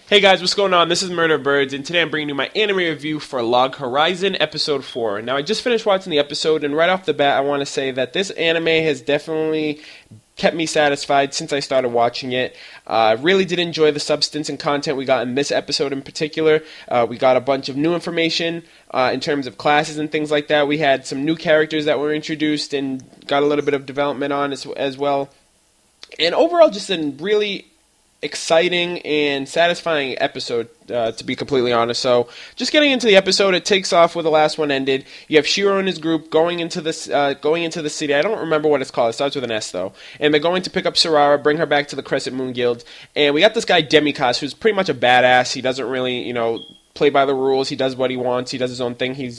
Hey guys, what's going on? This is Murder Birds, and today I'm bringing you my anime review for Log Horizon Episode 4. Now, I just finished watching the episode, and right off the bat, I want to say that this anime has definitely kept me satisfied since I started watching it. I really did enjoy the substance and content we got in this episode in particular. We got a bunch of new information in terms of classes and things like that. We had some new characters that were introduced and got a little bit of development on as well. And overall, just a really exciting and satisfying episode, to be completely honest. So, just getting into the episode, it takes off where the last one ended. You have Shiroe and his group going into the city. I don't remember what it's called. It starts with an S though. And they're going to pick up Serara, bring her back to the Crescent Moon Guild. And we got this guy Demikos, who's pretty much a badass. He doesn't really, play by the rules. He does what he wants. He does his own thing. He's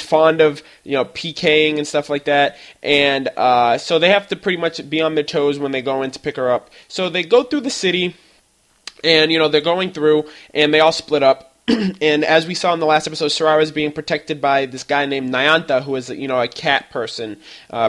fond of PKing and stuff like that. And so they have to pretty much be on their toes when they go in to pick her up. So they go through the city, and they're going through, and they all split up. And as we saw in the last episode, Serara is being protected by this guy named Nyanta, who is a cat person,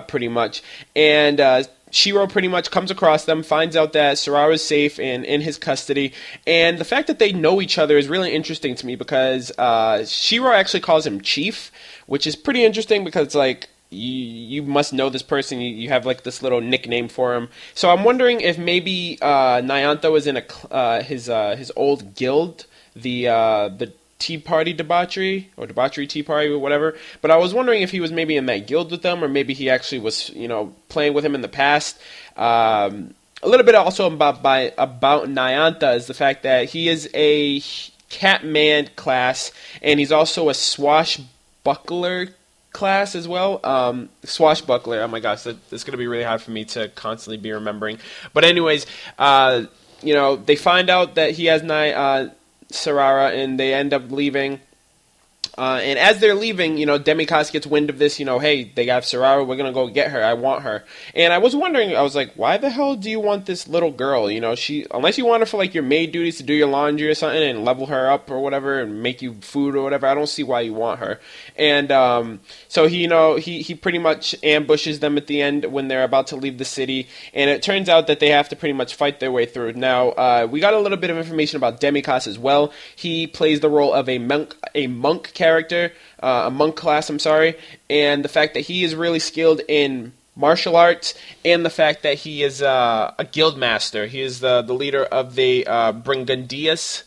pretty much. And Shiroe pretty much comes across them, finds out that Serara is safe and in his custody, and the fact that they know each other is really interesting to me because Shiroe actually calls him Chief, which is pretty interesting because it's like, you must know this person, you have like this little nickname for him. So I'm wondering if maybe Nyanta was in his old guild, the Tea Party Debauchery, or Debauchery Tea Party, or whatever. But I was wondering if he was maybe in that guild with them, or maybe he actually was, playing with him in the past. A little bit also about Nyanta is the fact that he is a Catman class, and he's also a swashbuckler class as well. Swashbuckler, oh my gosh, that's going to be really hard for me to constantly be remembering. But anyways, they find out that he has Serara, and they end up leaving. And as they're leaving, Demikos gets wind of this, hey, they got Serara, we're going to go get her, I want her. And I was wondering, I was like, why the hell do you want this little girl? Unless you want her for like your maid duties to do your laundry or something and level her up or whatever and make you food or whatever, I don't see why you want her. And so he pretty much ambushes them at the end when they're about to leave the city, and it turns out that they have to pretty much fight their way through. Now, we got a little bit of information about Demikos as well. He plays the role of a monk character, a monk class, I'm sorry, and the fact that he is really skilled in martial arts, and the fact that he is a guild master. He is the leader of the Brigandias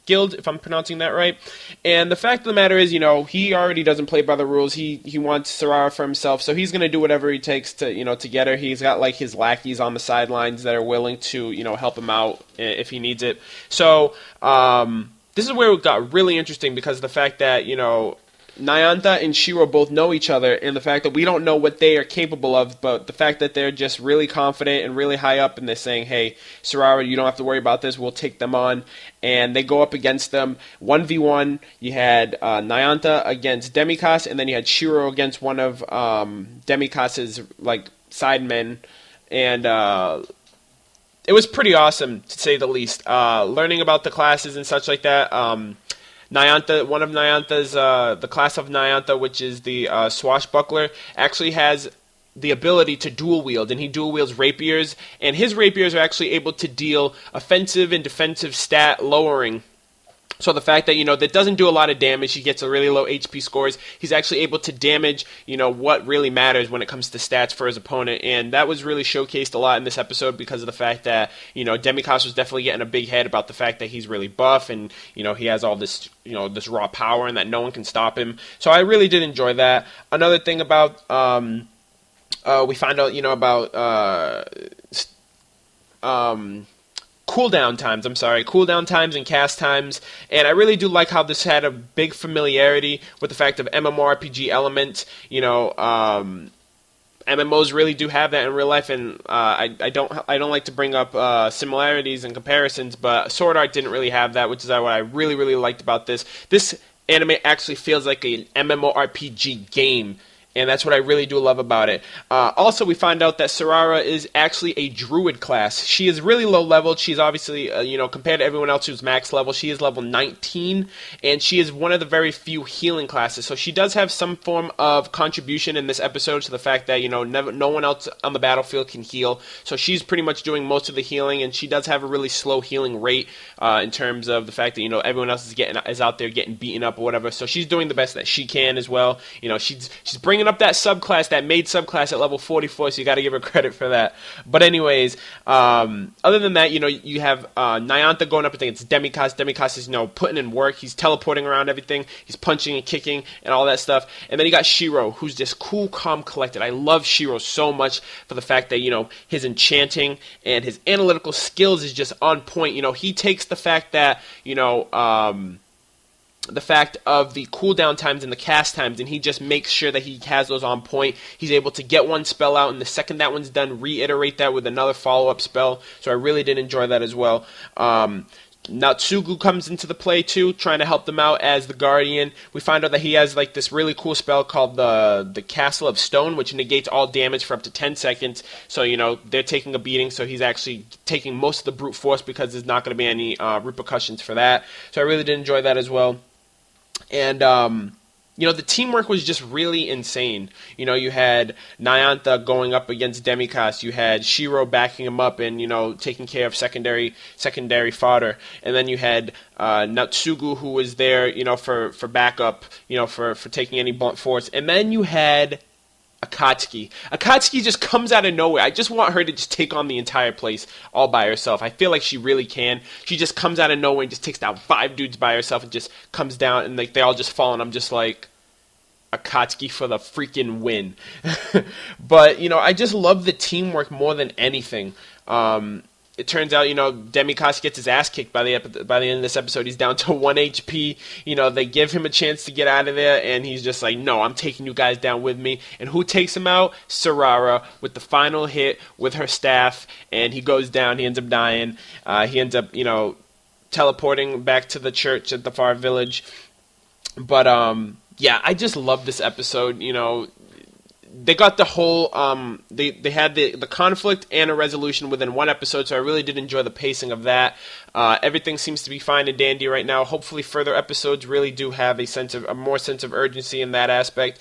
Guild, if I'm pronouncing that right. And the fact of the matter is, he already doesn't play by the rules. He wants Serara for himself, so he's going to do whatever he takes to, to get her. He's got, like, his lackeys on the sidelines that are willing to, help him out if he needs it. So, this is where it got really interesting because of the fact that, Nyanta and Shiroe both know each other, and the fact that we don't know what they are capable of, but the fact that they're just really confident and really high up, and they're saying, hey, Serara, you don't have to worry about this, we'll take them on. And they go up against them 1v1. You had Nyanta against Demikos, and then you had Shiroe against one of Demikos's sidemen, and it was pretty awesome, to say the least. Learning about the classes and such like that. Nyanta, one of Nyanta's, the class of Nyanta, which is the swashbuckler, actually has the ability to dual wield, and he dual wields rapiers, and his rapiers are actually able to deal offensive and defensive stat lowering. So the fact that, that doesn't do a lot of damage, he gets a really low HP scores, he's actually able to damage, what really matters when it comes to stats for his opponent, and that was really showcased a lot in this episode because of the fact that, Demikos was definitely getting a big head about the fact that he's really buff, and, he has all this, this raw power, and that no one can stop him. So I really did enjoy that. Another thing about, we find out, about, cooldown times and cast times, and I really do like how this had a big familiarity with the fact of MMORPG element. MMOs really do have that in real life, and I don't like to bring up similarities and comparisons, but Sword Art didn't really have that, which is what I really liked about this. This anime actually feels like an MMORPG game And that's what I really do love about it. Also, we find out that Serara is actually a druid class. She is really low leveled. She's obviously, compared to everyone else who's max level, she is level 19, and she is one of the very few healing classes. So she does have some form of contribution in this episode to the fact that, no one else on the battlefield can heal. So she's pretty much doing most of the healing, and she does have a really slow healing rate in terms of the fact that, everyone else is out there getting beaten up or whatever. So she's doing the best that she can as well. She's bringing up that subclass, that maid subclass at level 44, so you got to give her credit for that. But anyways, other than that, you have Nyanta going up against Demikos. Demikos is, putting in work. He's teleporting around everything. He's punching and kicking and all that stuff. And then you got Shiroe, who's just cool, calm, collected. I love Shiroe so much for the fact that, his enchanting and his analytical skills is just on point. He takes the fact that, the fact of the cooldown times and the cast times, and he just makes sure that he has those on point. He's able to get one spell out, and the second that one's done, reiterate that with another follow-up spell. So I really did enjoy that as well. Natsugu comes into the play too, trying to help them out as the Guardian. We find out that he has like this really cool spell called the Castle of Stone, which negates all damage for up to 10 seconds. So, they're taking a beating, so he's actually taking most of the brute force because there's not going to be any repercussions for that. So I really did enjoy that as well. And, the teamwork was just really insane. You had Nyanta going up against Demikos. You had Shiroe backing him up and, taking care of secondary fodder. And then you had Natsugu, who was there, for backup, for taking any blunt force. And then you had Akatsuki. Akatsuki just comes out of nowhere. I just want her to just take on the entire place all by herself. I feel like she really can. She just comes out of nowhere and just takes down 5 dudes by herself and just comes down and they all just fall, and I'm just like, Akatsuki for the freaking win. But, I just love the teamwork more than anything. It turns out, Demikos gets his ass kicked by the end of this episode. He's down to 1 HP. They give him a chance to get out of there, and he's just like, no, I'm taking you guys down with me. And who takes him out? Serara with the final hit with her staff, and he goes down. He ends up dying. He ends up, teleporting back to the church at the far village. But, yeah, I just love this episode, They got the whole, they had the conflict and a resolution within one episode, so I really did enjoy the pacing of that. Everything seems to be fine and dandy right now. Hopefully further episodes really do have a more sense of urgency in that aspect.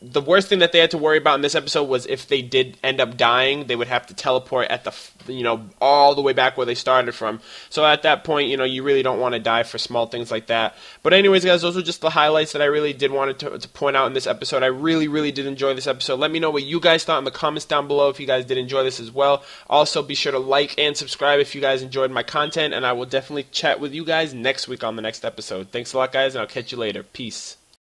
The worst thing that they had to worry about in this episode was if they did end up dying, they would have to teleport at the, all the way back where they started from. So at that point, you really don't want to die for small things like that. But anyways, guys, those were just the highlights that I really did want to point out in this episode. I really, really did enjoy this episode. Let me know what you guys thought in the comments down below if you guys did enjoy this as well. Also, be sure to like and subscribe if you guys enjoyed my content, and I will definitely chat with you guys next week on the next episode. Thanks a lot, guys, and I'll catch you later. Peace.